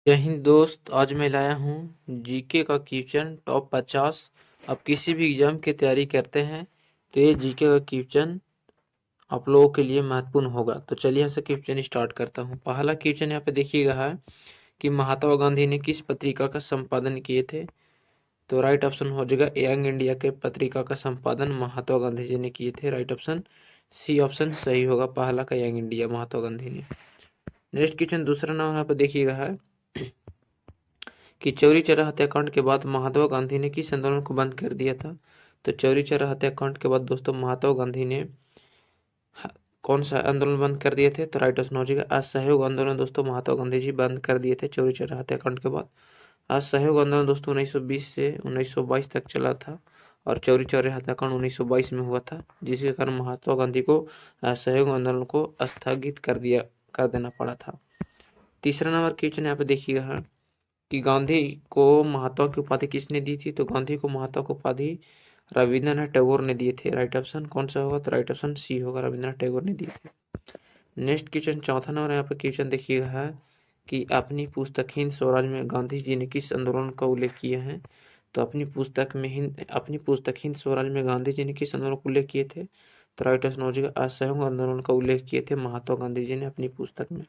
जय हिंद दोस्त। आज मैं लाया हूँ जीके का क्वेश्चन टॉप 50। आप किसी भी एग्जाम की तैयारी करते हैं तो ये जीके का क्वेश्चन आप लोगों के लिए महत्वपूर्ण होगा। तो चलिए यहाँ से क्वेश्चन स्टार्ट करता हूँ। पहला क्वेश्चन यहाँ पे देखिएगा है कि महात्मा गांधी ने किस पत्रिका का संपादन किए थे। तो राइट ऑप्शन हो जाएगा यंग इंडिया के पत्रिका का संपादन महात्मा गांधी जी ने किए थे। राइट ऑप्शन सी ऑप्शन सही होगा, पहला का यंग इंडिया महात्मा गांधी ने। नेक्स्ट क्वेश्चन दूसरा नाम यहाँ पे देखिएगा है कि चौरी चौरा हत्याकांड के बाद महात्मा गांधी ने किस आंदोलन को बंद कर दिया था। तो चौरी चौरा हत्याकांड के बाद दोस्तों महात्मा गांधी ने कौन सा आंदोलन बंद कर दिए थे। तो राइट ऑप्शन हो जाएगा असहयोग आंदोलन। दोस्तों महात्मा गांधी जी बंद कर दिए थे चौरी चौरा हत्याकांड के बाद। असहयोग आंदोलन दोस्तों 1920 से 1922 तक चला था और चौरी चौरा हत्याकांड 1922 में हुआ था, जिसके कारण महात्मा गांधी को असहयोग आंदोलन को स्थगित कर देना पड़ा था। तीसरा नंबर क्वेश्चन यहाँ पे देखिएगा कि गांधी को महात्मा की उपाधि किसने दी थी। तो गांधी को महात्मा की उपाधि रविंद्रनाथ टैगोर ने दिए थे। राइट ऑप्शन कौन सा होगा। तो राइट ऑप्शन सी होगा, रविंद्रनाथ टैगोर ने दिए थे। नेक्स्ट क्वेश्चन चौथा नंबर यहाँ पे क्वेश्चन देखिएगा है कि अपनी पुस्तक हिंद स्वराज में गांधी जी ने किस आंदोलन का उल्लेख किया है। तो अपनी पुस्तक हिंद स्वराज में गांधी जी ने किस आंदोलन का उल्लेख किए थे। तो राइट ऑप्शन हो जाएगा असहयोग आंदोलन का उल्लेख किए थे महात्मा गांधी जी ने अपनी पुस्तक में।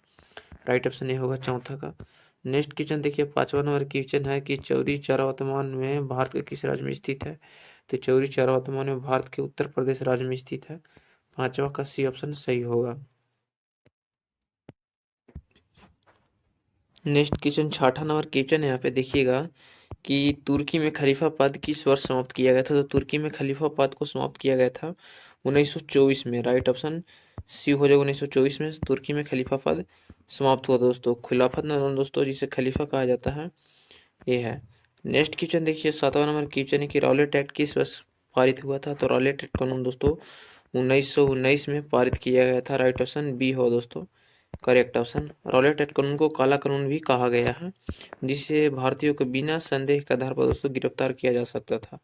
राइट ऑप्शन ये होगा चौथा का। नेक्स्ट क्वेश्चन देखिए पांचवा नंबर क्वेश्चन है कि चौरी चौरा वर्तमान में भारत के किस राज्य में स्थित है। तो चौरी चौरा वर्तमान में भारत के उत्तर प्रदेश राज्य में स्थित है। पांचवा का सी ऑप्शन सही होगा। नेक्स्ट क्वेश्चन छठा नंबर क्वेश्चन यहाँ पे देखिएगा कि तुर्की में खलीफा पद किस वर्ष समाप्त किया गया था। तो तुर्की में खलीफा पद को समाप्त किया गया था 1924 में। राइट ऑप्शन सी हो जाएगा, 1924 में तुर्की में खलीफा पद समाप्त हुआ। दोस्तों खिलाफत आंदोलन दोस्तों जिसे खलीफा कहा जाता है ये है। नेक्स्ट क्वेश्चन देखिए सातवां नंबर क्वेश्चन है कि रॉलेट एक्ट किस वर्ष पारित हुआ था। तो रॉलेट एक्ट कानून दोस्तों 1919 में पारित किया गया था। राइट ऑप्शन बी हो दोस्तों करेक्ट ऑप्शन। रॉलेट एक्ट कानून को काला कानून भी कहा गया है, जिससे भारतीयों को बिना संदेह के आधार पर दोस्तों गिरफ्तार किया जा सकता था।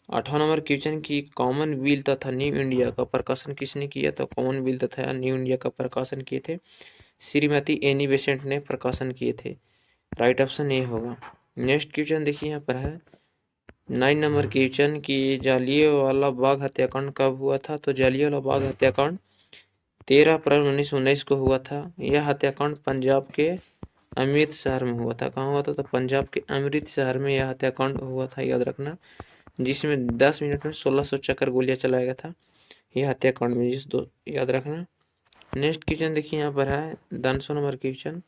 आठवां नंबर क्वेश्चन की कॉमनवेल्थ तथा न्यू इंडिया का प्रकाशन किसने किया। तो कॉमनवेल्थ तथा न्यू इंडिया का प्रकाशन किए थे श्रीमती एनी बेसेंट ने प्रकाशन किए थे। राइट ऑप्शन ए होगा। नेक्स्ट क्वेश्चन देखिए यहाँ पर है 9 नंबर क्वेश्चन की जालियांवाला बाग हत्याकांड कब हुआ था। तो जालियांवाला बाग हत्याकांड 13 अप्रैल 1919 को हुआ था। यह हत्याकांड पंजाब के अमृतसर में हुआ था। कहाँ हुआ था। तो पंजाब के अमृतसर में यह हत्याकांड हुआ था, याद रखना, जिसमें 10 मिनट में 1600 चक्कर गोलियां चलाया गया था यह हत्याकांड में, याद रखना। नेक्स्ट क्वेश्चन देखिए यहाँ पर है 10 नंबर क्वेश्चन।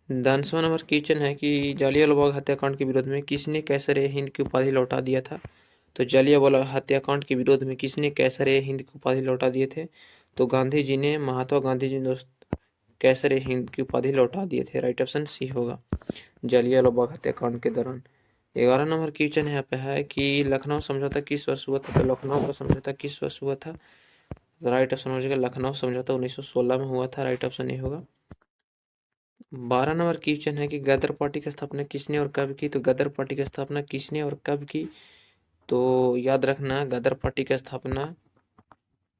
10वां नंबर क्वेश्चन है कि जालियांवाला बाग हत्याकांड के विरोध में किसने कैसर ए हिंद की उपाधि लौटा दिया था। तो जालियांवाला हत्याकांड के विरोध में किसने कैसर ए हिंद की उपाधि लौटा दिए थे। तो गांधी जी ने, महात्मा गांधी जी ने कैसर ए हिंद की उपाधि लौटा दिए थे। राइट ऑप्शन सी होगा जालियांवाला बाग हत्याकांड के दौरान। 11 नंबर क्वेश्चन यहाँ पे है कि लखनऊ समझौता किस वर्ष हुआ था। तो लखनऊ का समझौता किस वर्ष हुआ था। राइट ऑप्शन हो जाएगा लखनऊ समझौता 1916 में हुआ था। राइट ऑप्शन ये होगा। 12 नंबर क्वेश्चन है कि गदर पार्टी की स्थापना किसने और कब की। तो गदर पार्टी की स्थापना किसने और कब की। तो याद रखना गदर पार्टी की स्थापना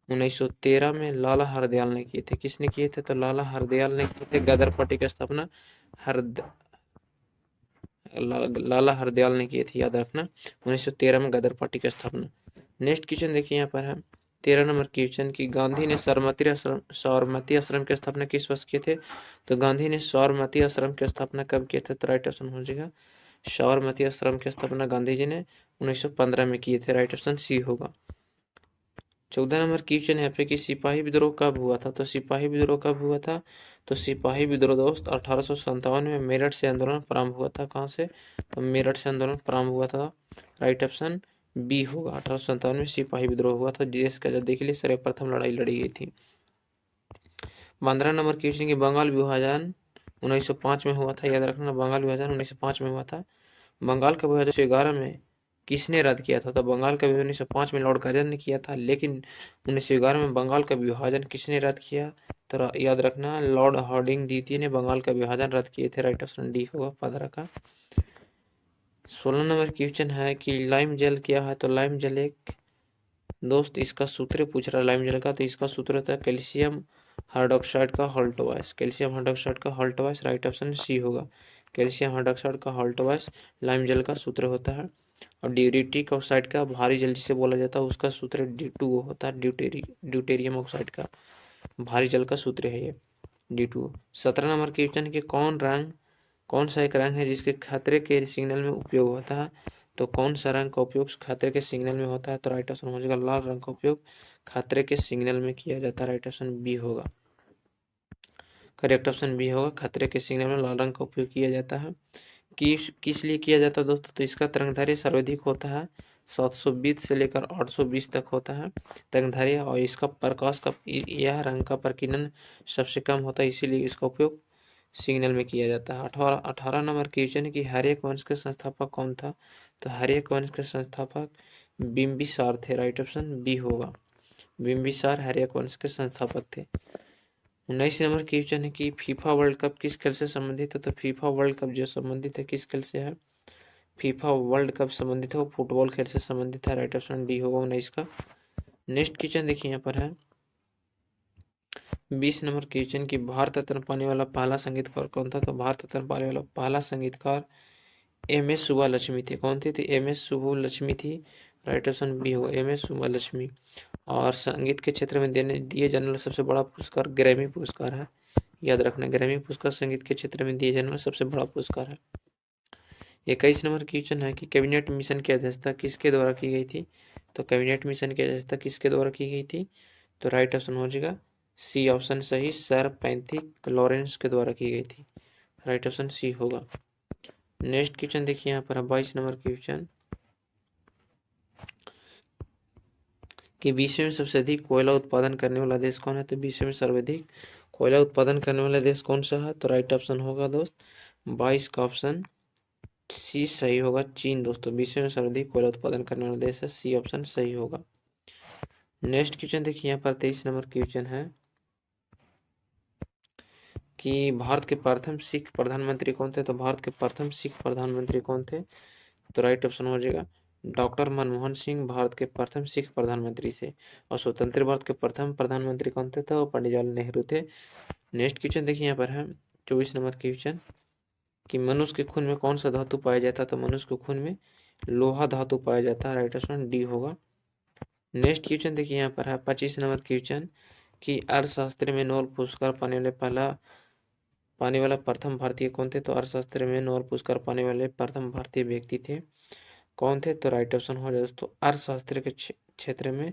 1913 में लाला हरदयाल ने किए थे। किसने किए थे। तो लाला हरदयाल ने किए थे गदर पार्टी की स्थापना। लाला हरदयाल ने किए थे, याद रखना, 1913 में गदर पार्टी की स्थापना। नेक्स्ट क्वेश्चन देखिए यहाँ पर है 13 नंबर क्वेश्चन की गांधी ने साबरमती आश्रम की स्थापना किस वर्ष किए थे। तो गांधी ने साबरमती आश्रम की स्थापना कब किए थे। तो राइट ऑप्शन हो जाएगा साबरमती आश्रम की स्थापना गांधी जी ने 1915 में किए थे। राइट ऑप्शन सी होगा। 14 नंबर क्वेश्चन यहाँ पे कि सिपाही विद्रोह कब हुआ था। तो सिपाही विद्रोह कब हुआ था। तो सिपाही विद्रोह दोस्त 1857 में मेरठ से आंदोलन प्रारंभ हुआ था। कहाँ से। तो मेरठ से आंदोलन प्रारंभ हुआ था। राइट ऑप्शन बी होगा, 1857 में सिपाही विद्रोह हुआ था, देश की आजादी के लिए सर्वप्रथम लड़ाई लड़ी गई थी। 15 नंबर क्वेश्चन की बंगाल विभाजन 1905 में हुआ था। याद रखना बंगाल विभाजन 1905 में हुआ था। बंगाल का विभाजन 1911 में किसने रद्द किया था। तो बंगाल का विभाजन 1905 में लॉर्ड कर्जन ने किया था, लेकिन 1911 में बंगाल का विभाजन किसने रद्द किया। तो याद रखना लॉर्ड हार्डिंग द्वितीय ने बंगाल का विभाजन रद्द किए थे। राइट ऑप्शन डी होगा 15 का। 16 नंबर क्वेश्चन है कि लाइम जेल क्या है। तो लाइम जेल एक दोस्त इसका सूत्र पूछ रहा है लाइम जेल का। तो इसका सूत्र होता है कैल्शियम हाइड्रोक्साइड का हॉल्टोवाइस, कैल्शियम हाइड्रोक्साइड का हॉल्टोवाइस, राइट ऑप्शन सी होगा। कैल्शियम हाइड्रोक्साइड का हॉल्टोवाइस लाइम जल का सूत्र होता है। और ड्यूटेरिक ऑक्साइड का भारी जल जिसे बोला जाता है उसका सूत्र D2O होता है। ड्यूटेरियम ऑक्साइड का भारी जल का सूत्र है ये D2O। 17 नंबर क्वेश्चन के कौन सा एक रंग है जिसके खतरे के सिग्नल में उपयोग होता है? तो कौन सा रंग का उपयोग खतरे के सिग्नल में होता है? तो राइट ऑप्शन हो जाएगा लाल रंग का उपयोग खतरे के सिग्नल में किया जाता है। राइट ऑप्शन बी होगा। करेक्ट ऑप्शन बी होगा, खतरे के सिग्नल में लाल रंग का उपयोग किया जाता है। किस लिए किया जाता है दोस्तों? तो इसका तरंगदैर्घ्य सर्वाधिक होता है, 720 से लेकर 820 तक होता है तरंगदैर्घ्य। और इसका प्रकाश का यह रंग का प्रकीर्णन सबसे कम होता है, इसीलिए इसका उपयोग सिग्नल में किया जाता है। 18 नंबर क्वेश्चन है कि हर्यक वंश के संस्थापक कौन था? तो हर्यक वंश के संस्थापक बिंबिसार थे। राइट ऑप्शन बी होगा, बिंबिसार हर्यक वंश के संस्थापक थे। 19 नंबर क्वेश्चन है कि फीफा वर्ल्ड कप किस खेल से संबंधित है? तो फीफा वर्ल्ड कप जो संबंधित है किस खेल से है? फीफा वर्ल्ड कप संबंधित है वो फुटबॉल खेल से संबंधित है। राइट ऑप्शन डी होगा 19 का। नेक्स्ट क्वेश्चन देखिए यहाँ पर है 20 नंबर क्वेश्चन की भारत रत्न पाने वाला पहला संगीतकार कौन था? तो भारत रत्न पाने वाला पहला संगीतकार एम.एस. सुब्बालक्ष्मी थे। कौन थे? तो एम.एस. सुब्बालक्ष्मी थी। राइट ऑप्शन बी होगा एम.एस. सुब्बालक्ष्मी। और संगीत के क्षेत्र में दिए जाने वाला सबसे बड़ा पुरस्कार ग्रैमी पुरस्कार है, याद रखना। ग्रैमी पुरस्कार संगीत के क्षेत्र में दिए जाने वाला सबसे बड़ा पुरस्कार है। 21 नंबर क्वेश्चन है कि कैबिनेट मिशन की अध्यक्षता किसके द्वारा की गई थी? तो कैबिनेट मिशन की अध्यक्षता किसके द्वारा की गई थी? तो राइट ऑप्शन हो जाएगा सी ऑप्शन सही, सर पैंथिक लॉरेंस के द्वारा की गई थी। राइट ऑप्शन सी होगा। नेक्स्ट क्वेश्चन देखिए यहाँ पर 22 नंबर क्वेश्चन कि विश्व में सबसे अधिक कोयला उत्पादन करने वाला देश कौन है? तो विश्व में सर्वाधिक कोयला उत्पादन करने वाला देश कौन सा है? तो राइट ऑप्शन होगा दोस्त 22 का ऑप्शन सी सही होगा, चीन। दोस्तों विश्व में सर्वाधिक कोयला उत्पादन करने वाला देश है, सी ऑप्शन सही होगा। नेक्स्ट क्वेश्चन देखिए यहाँ पर 23 नंबर क्वेश्चन है कि भारत के प्रथम सिख प्रधानमंत्री कौन थे? तो भारत के प्रथम सिख प्रधानमंत्री कौन थे? तो राइट ऑप्शन हो जाएगा डॉक्टर मनमोहन सिंह भारत के प्रथम सिख प्रधानमंत्री थे। और स्वतंत्र भारत के प्रथम प्रधानमंत्री कौन थे? तो पंडित जवाहरलाल नेहरू थे। नेक्स्ट क्वेश्चन देखिए यहाँ पर है 24 नंबर क्वेश्चन कि मनुष्य के खून में कौन सा धातु पाया जाता है? तो मनुष्य के खून में लोहा धातु पाया जाता है। राइट ऑप्शन डी होगा। नेक्स्ट क्वेश्चन देखिए यहाँ पर है 25 नंबर क्वेश्चन कि अर्थशास्त्र में नोबेल पुरस्कार पाने वाला प्रथम भारतीय कौन थे? तो अर्थशास्त्र में नोबेल पुरस्कार पाने वाले प्रथम भारतीय व्यक्ति थे, कौन थे? तो राइट ऑप्शन हो जाए दोस्तों अर्थशास्त्र के क्षेत्र में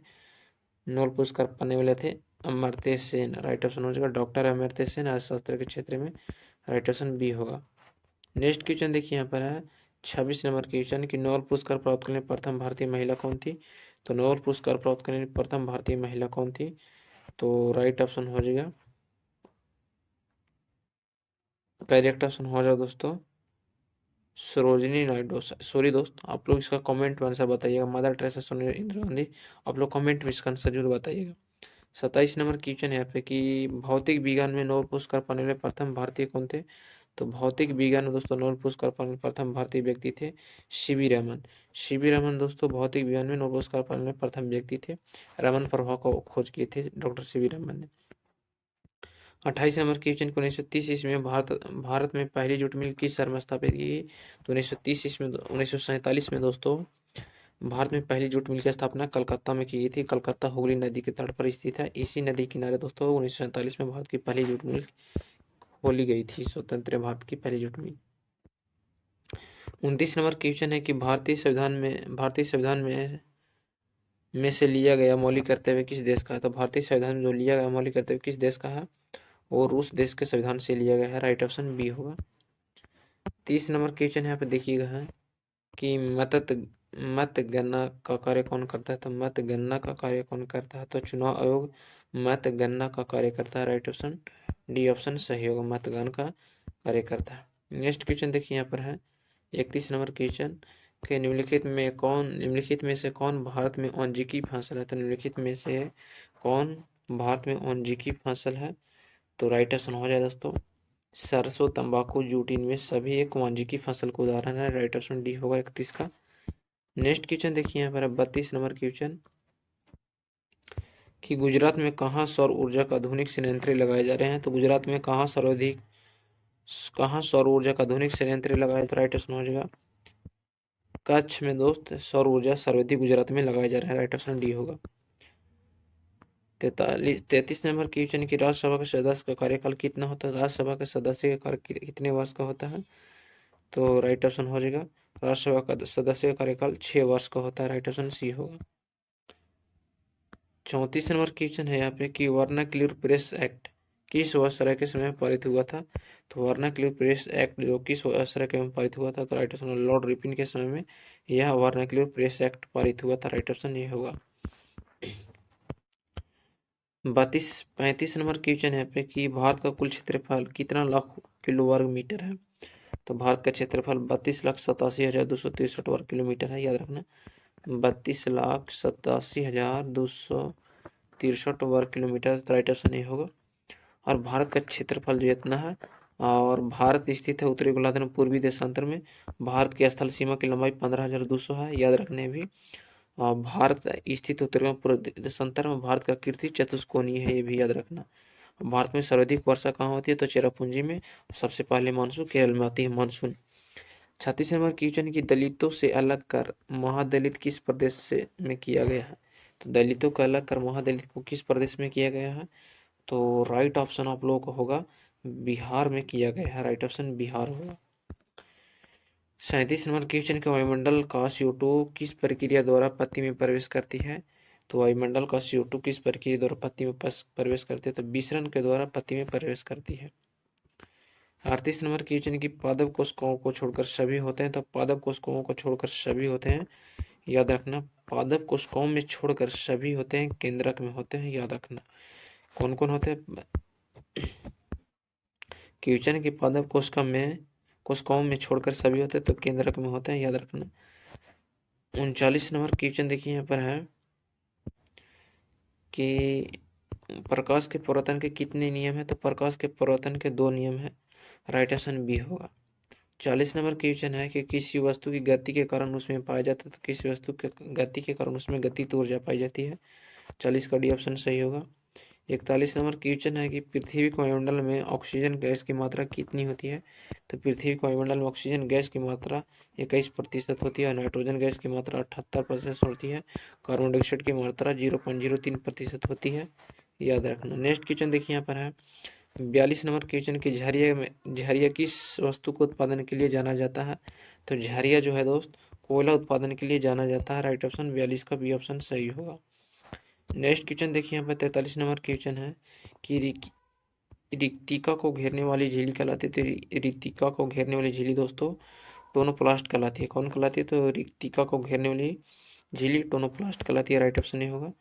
नोबेल पुरस्कार पाने वाले थे अमर्त्य सेन। राइट ऑप्शन हो जाएगा डॉक्टर अमर्त्य सेन अर्थशास्त्र के क्षेत्र में। राइट ऑप्शन बी होगा। नेक्स्ट क्वेश्चन देखिए यहाँ पर है 26 नंबर क्वेश्चन कि नोबेल पुरस्कार प्राप्त करने प्रथम भारतीय महिला कौन थी? तो नोबेल पुरस्कार प्राप्त करने प्रथम भारतीय महिला कौन थी? तो राइट ऑप्शन हो जाएगा, करेक्ट ऑप्शन हो जाएगा दोस्तों सरोजिनी नायडू। सॉरी दोस्त, आप लोग इसका कमेंट में आंसर बताइएगा। Mother Teresa, Sonia Indira Gandhi. आप लोग कमेंट में इसका आंसर जरूर बताइएगा। 27 नंबर क्वेश्चन यहाँ पे कि भौतिक विज्ञान में नोबेल पुरस्कार पाने वाले प्रथम भारतीय कौन थे? तो भौतिक विज्ञान में दोस्तों नोबेल पुरस्कार पाने वाले प्रथम भारतीय व्यक्ति थे सीवी रमन। सीवी रमन दोस्तों भौतिक विज्ञान में नोबेल पुरस्कार पाने वाले प्रथम व्यक्ति थे। रमन प्रभाव को खोज किए थे डॉक्टर सीवी रमन ने। 28 नंबर क्वेश्चन को 1930 ईस्वी में भारत में पहली जूट मिल किस शहर में स्थापित की गई? तो 1930 ईस्वी में 1947 में दोस्तों भारत में पहली जूट मिल की स्थापना कलकत्ता में की गई थी। कलकत्ता हुगली नदी के तट पर स्थित है। इसी नदी किनारे दोस्तों 1947 में भारत की पहली जूट मिल खोली गई थी, स्वतंत्र भारत की पहली जूट मिल। 29 नंबर क्वेश्चन है कि भारतीय संविधान में से लिया गया मौलिक कर्तव्य किस देश का है? तो भारतीय संविधान में जो लिया गया मौलिक कर्तव्य किस देश का है? और रूस देश के संविधान से लिया गया है। राइट ऑप्शन बी होगा। 30 नंबर क्वेश्चन यहाँ पे देखिएगा है कि मतगणना का कार्य कौन करता है? तो मतगणना का कार्य कौन करता है? तो चुनाव आयोग मतगणना का कार्य करता है। राइट ऑप्शन डी ऑप्शन सही होगा, मतगणना का कार्य करता है। नेक्स्ट क्वेश्चन देखिए यहाँ पर है 31 नंबर क्वेश्चन के निम्नलिखित में से कौन भारत में औंजिकी फसल है? तो निम्नलिखित में से कौन भारत में औंजिकी फसल है? तो राइट ऑप्शन हो जाए दोस्तों सरसों, तंबाकू, जूट, इनमें सभी एक वाणिज्यिक फसल का उदाहरण है। राइट ऑप्शन डी होगा 31 का। नेक्स्ट क्वेश्चन देखिए यहाँ पर 32 नंबर क्वेश्चन कि गुजरात में कहाँ सौर ऊर्जा का आधुनिक संयंत्र लगाए जा रहे हैं। तो गुजरात में कहाँ सौर ऊर्जा का आधुनिक संयंत्र लगाए, तो राइट ऑप्शन हो जाएगा कच्छ में दोस्त सौर ऊर्जा सर्वाधिक गुजरात में लगाए जा रहे हैं, राइट ऑप्शन डी होगा। 33 नंबर क्वेश्चन की राज्यसभा के सदस्य का कार्यकाल कितना होता है। राज्यसभा के सदस्य का कितने वर्ष का होता है, तो राइट ऑप्शन हो जाएगा राज्यसभा का सदस्य का कार्यकाल 6 वर्ष का होता है, राइट ऑप्शन सी होगा। 34 नंबर क्वेश्चन है यहाँ पे कि वर्नाक्युलर प्रेस एक्ट किस वर्ष के समय पारित हुआ था। तो वर्नाक्युलर प्रेस एक्ट जो किस वर्ष के में पारित हुआ था, तो राइट ऑप्शन लॉर्ड रिपन के समय में यह वर्नाक्युलर प्रेस एक्ट पारित हुआ था, राइट ऑप्शन ये होगा। 35 नंबर क्वेश्चन है पे कि भारत का कुल क्षेत्रफल कितना लाख किलो वर्ग मीटर है। तो भारत का क्षेत्रफल 32,87,263 वर्ग किलोमीटर है, याद रखना 32,87,263 वर्ग किलोमीटर, राइट ऑप्शन ये होगा। और भारत का क्षेत्रफल जो इतना है, और भारत स्थित है उत्तरी गोलार्ध में पूर्वी देशांतर में। भारत की स्थल सीमा की लंबाई 15,200 है, याद रखने भी। भारत स्थित उत्तरी पूर्वी देशांतर में भारत का कीर्ति चतुष्कोणीय है, ये भी याद रखना। भारत में सर्वाधिक वर्षा कहाँ होती है, तो चेरापूंजी में। सबसे पहले मानसून केरल में आती है मानसून। 36 नंबर क्वेश्चन की दलितों से अलग कर महादलित किस प्रदेश से में किया गया है। तो दलितों को अलग कर महादलित को किस प्रदेश में किया गया है, तो राइट ऑप्शन आप लोगों को होगा बिहार में किया गया है, राइट ऑप्शन बिहार होगा। 37 नंबर क्वेश्चन के वायुमंडल का CO2 किस प्रक्रिया द्वारा पत्ती में प्रवेश करती है। तो वायुमंडल का CO2 किस प्रक्रिया द्वारा पत्ती में प्रवेश करती है, तो विसरण के द्वारा पत्ती में प्रवेश करती है। 38 नंबर क्वेश्चन की पादप कोशिकाओं को छोड़कर सभी होते हैं। तो पादप कोशिकाओं को छोड़कर सभी होते हैं, याद रखना पादप कोशिकाओं में छोड़कर सभी होते हैं, केंद्रक में होते हैं, याद रखना कौन कौन होते हैं। क्वेश्चन की पादप कोशिकाओं में छोड़कर सभी होते हैं, तो केंद्रक में होते हैं, याद रखना। 39 नंबर क्वेश्चन देखिए यहाँ पर है कि प्रकाश के परावर्तन के कितने नियम है। तो प्रकाश के परावर्तन के 2 नियम है, राइट ऑप्शन बी होगा। 40 नंबर क्वेश्चन है कि किसी वस्तु की गति के कारण उसमें पाया जाता है। तो किसी वस्तु के गति के कारण उसमें गतिज ऊर्जा पाई जाती है, 40 का डी ऑप्शन सही होगा। 41 नंबर क्वेश्चन है कि पृथ्वी के वायुमंडल में ऑक्सीजन गैस की मात्रा कितनी होती है। तो पृथ्वी के वायुमंडल में ऑक्सीजन गैस की मात्रा 21% होती है, नाइट्रोजन गैस की मात्रा 78% होती है, कार्बन डाइऑक्साइड की मात्रा 0.03% होती है, याद रखना। नेक्स्ट क्वेश्चन देखिए यहाँ पर है 42 नंबर क्वेश्चन की झरिया किस वस्तु को उत्पादन के लिए जाना जाता है। तो झरिया जो है दोस्त कोयला उत्पादन के लिए जाना जाता है, राइट ऑप्शन 42 का बी ऑप्शन सही होगा। नेक्स्ट क्वेश्चन देखिए यहाँ पर 43 नंबर क्वेश्चन है कि रिक्तिका को घेरने वाली झिल्ली कहलाती है। तो रिक्तिका को घेरने वाली झिल्ली दोस्तों टोनोप्लास्ट कहलाती है। कौन कहलाती है, तो रिक्तिका को घेरने वाली झिल्ली टोनोप्लास्ट कहलाती है, राइट ऑप्शन ये होगा।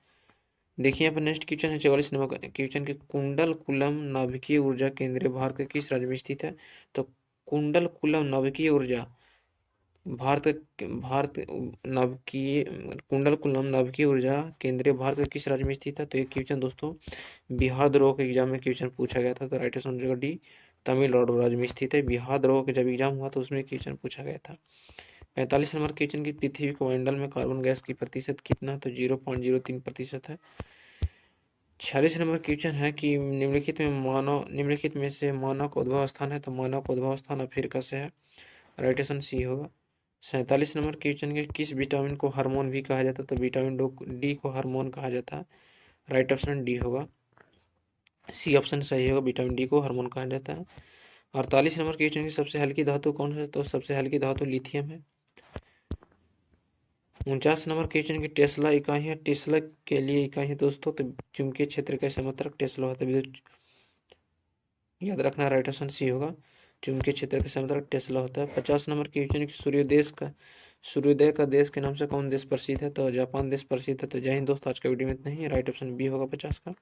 देखिए यहाँ पर नेक्स्ट क्वेश्चन है 44 नंबर क्वेश्चन के कुंडलकुलम नाभिकीय ऊर्जा केंद्र भारत के किस राज्य में स्थित है। तो कुंडलकुलम नाभिकीय ऊर्जा भारत नाभिकीय कुंडलकुलम नाभिकीय ऊर्जा केंद्र भारत के किस राज्य में स्थित है। तो एक क्वेश्चन दोस्तों बिहार द्रोह के एग्जाम में क्वेश्चन पूछा गया था, तो राइट आंसर जगह डी तमिलनाडु राज्य में स्थित है। बिहार द्रोह के जब एग्जाम हुआ तो उसमें क्वेश्चन पूछा गया था। 45 नंबर क्वेश्चन की पृथ्वी के वायुमंडल में कार्बन गैस की प्रतिशत कितना, तो 0.03% है। 46 नंबर क्वेश्चन है कि निम्नलिखित में से मानव का उद्भव स्थान है। तो मानव का उद्भव स्थान अफ्रीका से है, राइट ऑप्शन सी होगा। 47 नंबर क्वेश्चन के किस विटामिन को हार्मोन भी कहा जाता है। तो विटामिन डी को हार्मोन कहा जाता है, राइट ऑप्शन डी होगा, सी ऑप्शन सही होगा, विटामिन डी को हार्मोन कहा जाता है। 48 नंबर क्वेश्चन की सबसे हल्की धातु कौन है। तो सबसे हल्की धातु लिथियम है। 49 नंबर क्वेश्चन की टेस्ला इकाई है। टेस्ला के लिए इकाई है दोस्तों तो चुंबकीय क्षेत्र के समर्थक टेस्ला होता है, याद रखना, राइट ऑप्शन सी होगा, चुंबकीय क्षेत्र के समर्थक टेस्ला होता है। 50 नंबर क्वेश्चन की सूर्योदय का देश के नाम से कौन देश प्रसिद्ध है। तो जापान देश प्रसिद्ध है। तो जय हिंद दोस्तों, आज का वीडियो में इतना ही, राइट ऑप्शन बी होगा 50 का।